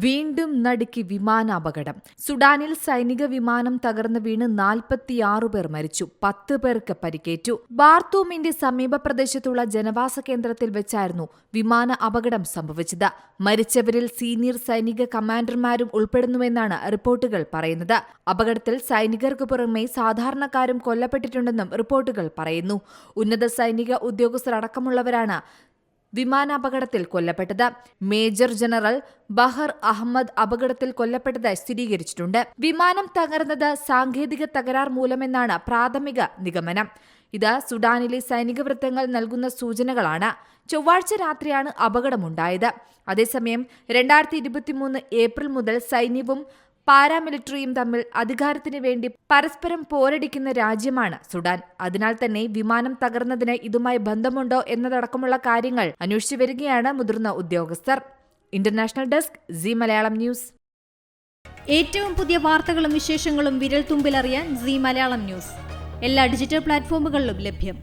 വീണ്ടും നടുക്കി വിമാനാപകടം. സുഡാനിൽ സൈനിക വിമാനം തകർന്ന് വീണ് 46 പേർ മരിച്ചു, 10 പേർക്ക് പരിക്കേറ്റു. ബാർത്തൂമിന്റെ സമീപ പ്രദേശത്തുള്ള ജനവാസ കേന്ദ്രത്തിൽ വെച്ചായിരുന്നു വിമാന അപകടം സംഭവിച്ചത്. മരിച്ചവരിൽ സീനിയർ സൈനിക കമാൻഡർമാരും ഉൾപ്പെടുന്നുവെന്നാണ് റിപ്പോർട്ടുകൾ പറയുന്നത്. അപകടത്തിൽ സൈനികർക്ക് പുറമെ സാധാരണക്കാരും കൊല്ലപ്പെട്ടിട്ടുണ്ടെന്നും റിപ്പോർട്ടുകൾ പറയുന്നു. ഉന്നത സൈനിക ഉദ്യോഗസ്ഥരടക്കമുള്ളവരാണ് വിമാനാപകടത്തിൽ കൊല്ലപ്പെട്ടത്. മേജർ ജനറൽ ബഹർ അഹമ്മദ് അപകടത്തിൽ കൊല്ലപ്പെട്ടതായി സ്ഥിരീകരിച്ചിട്ടുണ്ട്. വിമാനം തകർന്നത് സാങ്കേതിക തകരാർ മൂലമെന്നാണ് പ്രാഥമിക നിഗമനം. ഇത് സുഡാനിലെ സൈനിക വൃത്തങ്ങൾ നൽകുന്ന സൂചനകളാണ്. ചൊവ്വാഴ്ച രാത്രിയാണ് അപകടമുണ്ടായത്. അതേസമയം 2023 ഏപ്രിൽ മുതൽ സൈന്യവും പാരാമിലിറ്ററിയും തമ്മിൽ അധികാരത്തിന് വേണ്ടി പരസ്പരം പോരടിക്കുന്ന രാജ്യമാണ് സുഡാൻ. അതിനാൽ തന്നെ വിമാനം തകർന്നതിന് ഇതുമായി ബന്ധമുണ്ടോ എന്നതടക്കമുള്ള കാര്യങ്ങൾ അന്വേഷിച്ചു വരികയാണ് മുതിർന്ന ഉദ്യോഗസ്ഥർ. International desk, Zee Malayalam news. ഏറ്റവും പുതിയ വാർത്തകളും വിശേഷങ്ങളും വിരൽ തുമ്പിലറിയാൻ സീ മലയാളം ന്യൂസ് എല്ലാ ഡിജിറ്റൽ പ്ലാറ്റ്ഫോമുകളിലും ലഭ്യം.